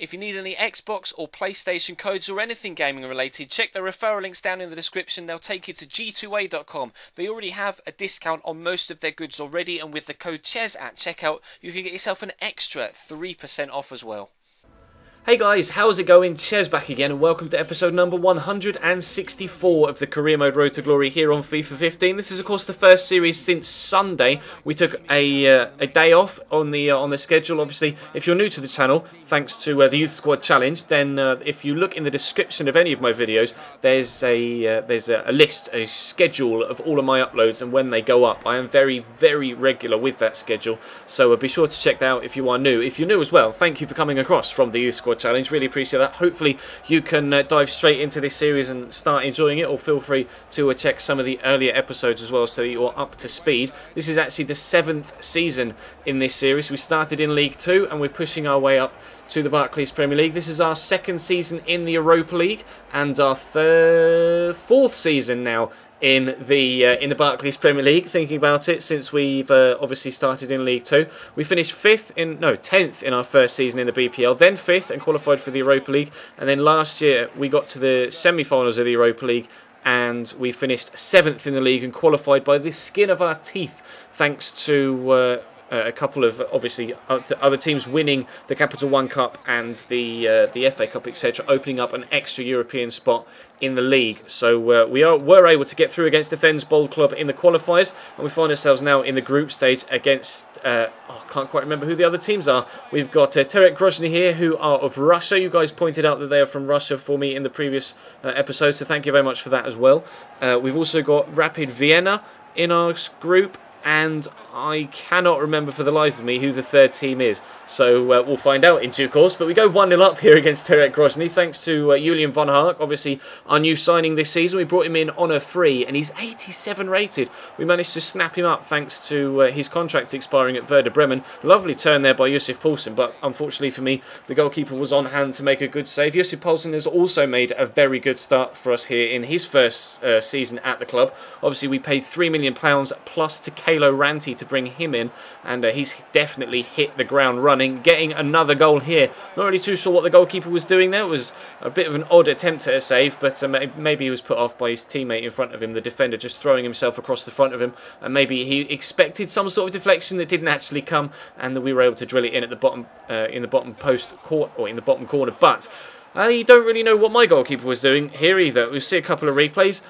If you need any Xbox or PlayStation codes or anything gaming related, check the referral links down in the description. They'll take you to g2a.com. They already have a discount on most of their goods already, and with the code CHES at checkout, you can get yourself an extra 3% off as well. Hey guys, how's it going? Ches back again, and welcome to episode number 164 of the Career Mode Road to Glory here on FIFA 15. This is of course the first series since Sunday. We took a day off on the schedule. Obviously, if you're new to the channel, thanks to the Youth Squad Challenge, then if you look in the description of any of my videos, there's a list, a schedule of all of my uploads and when they go up. I am very, very regular with that schedule, so be sure to check that out if you are new. If you're new as well, thank you for coming across from the Youth Squad Challenge, really appreciate that. Hopefully you can dive straight into this series and start enjoying it, or feel free to check some of the earlier episodes as well so that you're up to speed. This is actually the 7th season in this series. We started in League 2 and we're pushing our way up to the Barclays Premier League. This is our 2nd season in the Europa League and our 4th season now in the Barclays Premier League. Thinking about it, since we've obviously started in League 2, we finished 10th in our first season in the BPL, then 5th and qualified for the Europa League, and then last year we got to the semi-finals of the Europa League and we finished 7th in the league and qualified by the skin of our teeth, thanks to a couple of obviously other teams winning the Capital One Cup and the FA Cup, etc., opening up an extra European spot in the league. So we were able to get through against the Thurs Bold Club in the qualifiers, and we find ourselves now in the group stage against I can't quite remember who the other teams are. We've got Terek Grozny here, who are of Russia. You guys pointed out that they are from Russia for me in the previous episode, so thank you very much for that as well. We've also got Rapid Vienna in our group, and I cannot remember for the life of me who the third team is, so we'll find out in due course. But we go 1-0 up here against Terek Grozny, thanks to Julian von Hark, obviously our new signing this season. We brought him in on a free, and he's 87 rated. We managed to snap him up thanks to his contract expiring at Werder Bremen. Lovely turn there by Josef Poulsen, but unfortunately for me, the goalkeeper was on hand to make a good save. Josef Poulsen has also made a very good start for us here in his first season at the club. Obviously, we paid £3 million plus to Kalo Ranti to bring him in, and he's definitely hit the ground running, getting another goal here. Not really too sure what the goalkeeper was doing there. It was a bit of an odd attempt at a save, but maybe he was put off by his teammate in front of him, the defender just throwing himself across the front of him, and maybe he expected some sort of deflection that didn't actually come, and that we were able to drill it in at the bottom, in the bottom post court, or in the bottom corner. But I don't really know what my goalkeeper was doing here either. We'll see a couple of replays.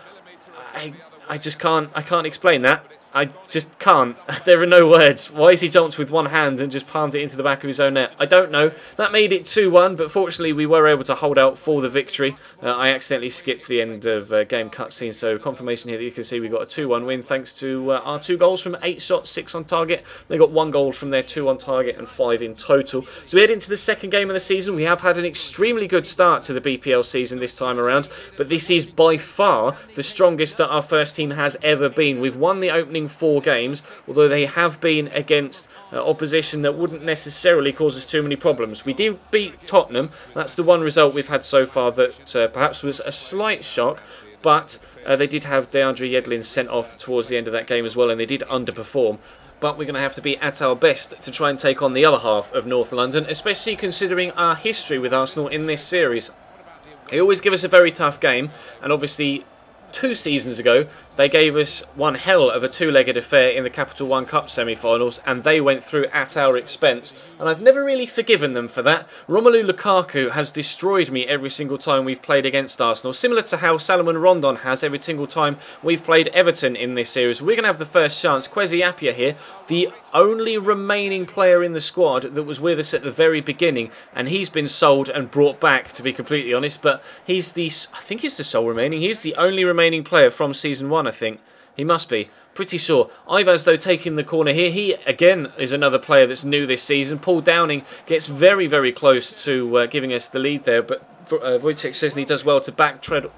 I just can't explain that. I just can't. There are no words. Why has he jumped with one hand and just palmed it into the back of his own net? I don't know. That made it 2-1, but fortunately we were able to hold out for the victory. I accidentally skipped the end of game cutscene, so confirmation here that you can see we got a 2-1 win thanks to our 2 goals from 8 shots, 6 on target. They got 1 goal from their 2 on target and 5 in total. So we head into the second game of the season. We have had an extremely good start to the BPL season this time around, but this is by far the strongest that our first team has ever been. We've won the opening 4 games, although they have been against opposition that wouldn't necessarily cause us too many problems. We did beat Tottenham. That's the one result we've had so far that perhaps was a slight shock, but they did have DeAndre Yedlin sent off towards the end of that game as well, and they did underperform. But we're going to have to be at our best to try and take on the other half of North London, especially considering our history with Arsenal in this series. They always give us a very tough game, and obviously 2 seasons ago they gave us one hell of a 2-legged affair in the Capital One Cup semi-finals, and they went through at our expense, and I've never really forgiven them for that. Romelu Lukaku has destroyed me every single time we've played against Arsenal, similar to how Salomon Rondon has every single time we've played Everton in this series. We're going to have the first chance. Kwesi Appiah here, the only remaining player in the squad that was with us at the very beginning, and he's been sold and brought back, to be completely honest, but I think he's the sole remaining. He's the only remaining player from Season 1, I think. He must be. Pretty sure. Ivaz, though, taking the corner here. He, again, is another player that's new this season. Paul Downing gets very, very close to giving us the lead there, but Wojciech Szczesny does well to backtread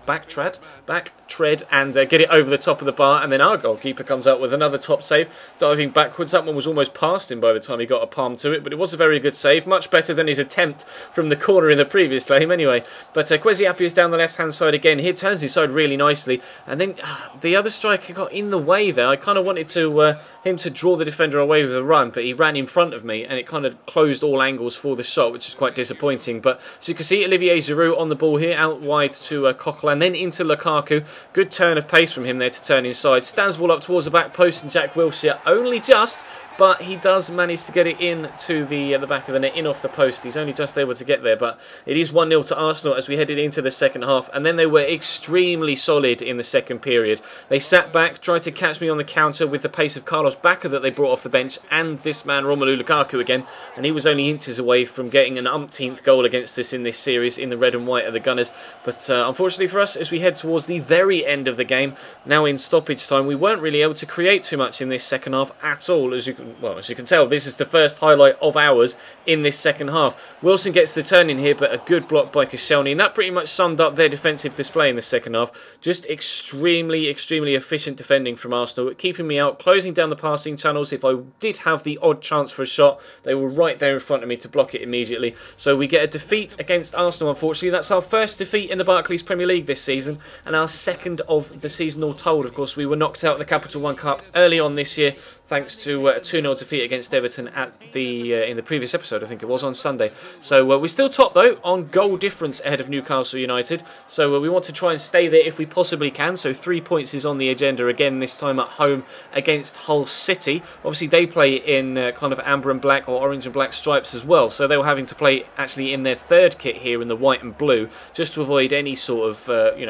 and get it over the top of the bar, and then our goalkeeper comes out with another top save, diving backwards. That one was almost past him by the time he got a palm to it, but it was a very good save, much better than his attempt from the corner in the previous game anyway. But Kwesi Appiah is down the left-hand side again. He turns his side really nicely, and then the other striker got in the way there. I kind of wanted to him to draw the defender away with a run, but he ran in front of me, and it kind of closed all angles for the shot, which is quite disappointing. But as you can see, Olivier Giroud on the ball here, out wide to Coquelin, then into Lukaku. Good turn of pace from him there to turn inside. Stands ball up towards the back post, and Jack Wilshere only just, but he does manage to get it in to the back of the net, in off the post. He's only just able to get there, but it is 1-0 to Arsenal as we headed into the second half, and then they were extremely solid in the second period. They sat back, tried to catch me on the counter with the pace of Carlos Bacca that they brought off the bench, and this man Romelu Lukaku again, and he was only inches away from getting an umpteenth goal against us in this series in the red and white of the Gunners. But unfortunately for us, as we head towards the very end of the game, now in stoppage time, we weren't really able to create too much in this second half at all. As you can tell, this is the first highlight of ours in this second half. Wilson gets the turn in here, but a good block by Koscielny, and that pretty much summed up their defensive display in the second half. Just extremely efficient defending from Arsenal, keeping me out, closing down the passing channels. If I did have the odd chance for a shot, they were right there in front of me to block it immediately. So we get a defeat against Arsenal, unfortunately. That's our first defeat in the Barclays Premier League this season, and our second of the season all told. Of course, we were knocked out of the Capital One Cup early on this year, thanks to a 2-0 defeat against Everton at the in the previous episode, I think it was, on Sunday. So we're still top, though, on goal difference ahead of Newcastle United. So we want to try and stay there if we possibly can. So 3 points is on the agenda again, this time at home against Hull City. Obviously, they play in kind of amber and black or orange and black stripes as well. So they were having to play actually in their third kit here in the white and blue, just to avoid any sort of,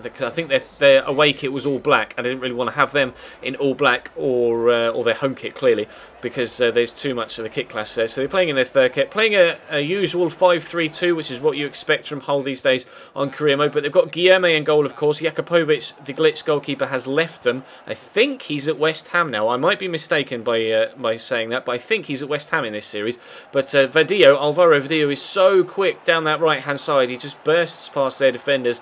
because I think their away kit was all black, and I didn't really want to have them in all black or their home kit, clearly, because there's too much of a kit clash there. So they're playing in their third kit, playing a usual 5-3-2, which is what you expect from Hull these days on career mode. But they've got Guilherme in goal, of course. Jakupovic, the glitch goalkeeper, has left them. I think he's at West Ham now. I might be mistaken by saying that, but I think he's at West Ham in this series. But Alvaro Vadillo is so quick down that right-hand side. He just bursts past their defenders.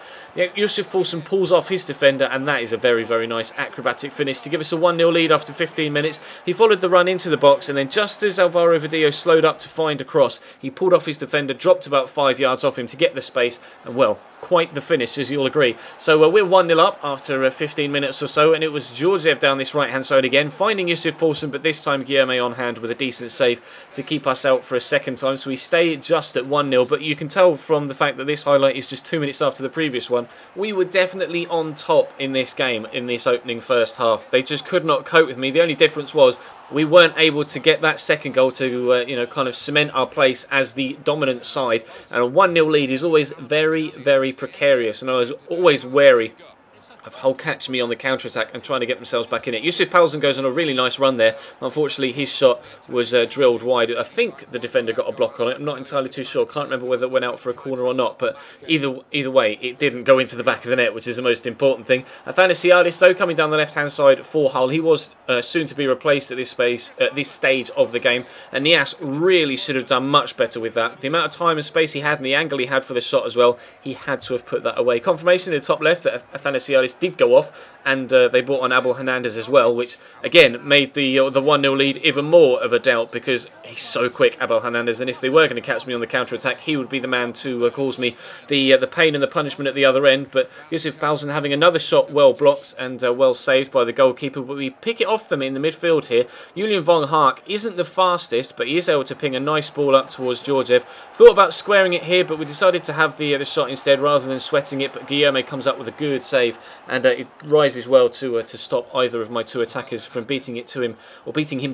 Yusuf Poulsen pulls off his defender, and that is a very nice acrobatic finish to give us a 1-0 lead after 15 minutes. He followed the run into the box, and then just as Alvaro Vadillo slowed up to find a cross, he pulled off his defender, dropped about 5 yards off him to get the space, and well, quite the finish, as you'll agree. So we're 1-0 up after 15 minutes or so, and it was Georgiev down this right-hand side again, finding Yusuf Poulsen, but this time Guilherme on hand with a decent save to keep us out for a second time. So we stay just at 1-0, but you can tell from the fact that this highlight is just 2 minutes after the previous one, we were definitely on top in this game, in this opening first half. They just could not cope with me. The only difference was we weren't able to get that second goal to kind of cement our place as the dominant side, and a 1-0 lead is always very precarious, and I was always wary of Hull catching me on the counter-attack and trying to get themselves back in it. Yusuf Poulsen goes on a really nice run there. Unfortunately, his shot was drilled wide. I think the defender got a block on it. I'm not entirely too sure. Can't remember whether it went out for a corner or not, but either way, it didn't go into the back of the net, which is the most important thing. Athanasiadis, though, coming down the left-hand side for Hull. He was soon to be replaced at this stage of the game, and Nias really should have done much better with that. The amount of time and space he had and the angle he had for the shot as well, he had to have put that away. Confirmation in the top left that Athanasiadis did go off, and they brought on Abel Hernandez as well, which again made the 1-0 lead even more of a doubt, because he's so quick, Abel Hernandez, and if they were going to catch me on the counter-attack, he would be the man to cause me the pain and the punishment at the other end. But Yusuf Poulsen having another shot well blocked and well saved by the goalkeeper, but we pick it off them in the midfield here. Julian von Haak isn't the fastest, but he is able to ping a nice ball up towards Georgiev. Thought about squaring it here, but we decided to have the shot instead rather than sweating it, but Guilherme comes up with a good save, and it rises well to stop either of my two attackers from beating him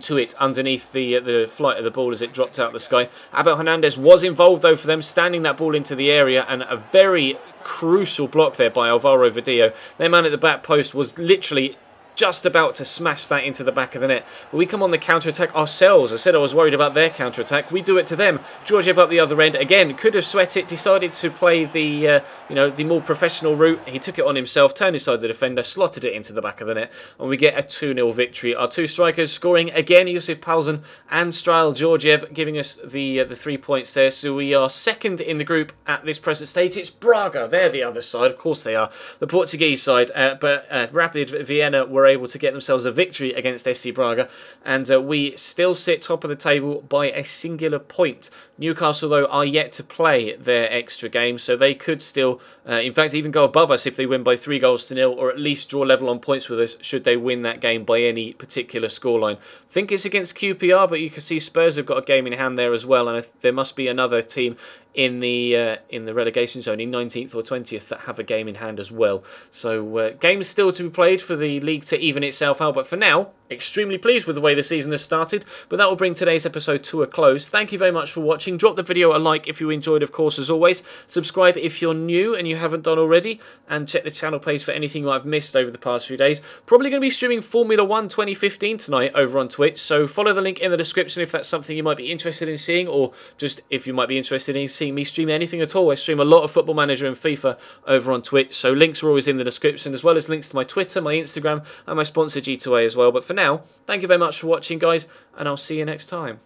to it underneath the flight of the ball as it dropped out of the sky. Abel Hernandez was involved though for them, standing that ball into the area, and a very crucial block there by Alvaro Vadillo. Their man at the back post was literally just about to smash that into the back of the net. But we come on the counter-attack ourselves. I said I was worried about their counter-attack. We do it to them. Georgiev up the other end. Again, could have sweat it. Decided to play the, the more professional route. He took it on himself, turned aside the defender, slotted it into the back of the net. And we get a 2-0 victory. Our two strikers scoring again, Yusuf Palzan and Strail Georgiev, giving us the 3 points there. So we are second in the group at this present stage. It's Braga. They're the other side. Of course they are. The Portuguese side. But Rapid Vienna were able to get themselves a victory against SC Braga, and we still sit top of the table by a singular point. Newcastle, though, are yet to play their extra game, so they could still, in fact, even go above us if they win by 3-0, or at least draw level on points with us should they win that game by any particular scoreline. I think it's against QPR, but you can see Spurs have got a game in hand there as well, and there must be another team in the relegation zone in 19th or 20th that have a game in hand as well. So games still to be played for the league to even itself out, but for now, extremely pleased with the way the season has started. But that will bring today's episode to a close. Thank you very much for watching. Drop the video a like if you enjoyed, of course, as always. Subscribe if you're new and you haven't done already, and check the channel page for anything you might have missed over the past few days. Probably going to be streaming Formula 1 2015 tonight over on Twitch, so follow the link in the description if that's something you might be interested in seeing, or just if you might be interested in seeing me stream anything at all. I stream a lot of Football Manager and FIFA over on Twitch, so links are always in the description, as well as links to my Twitter, my Instagram, and my sponsor G2A as well. But for now, thank you very much for watching, guys, and I'll see you next time.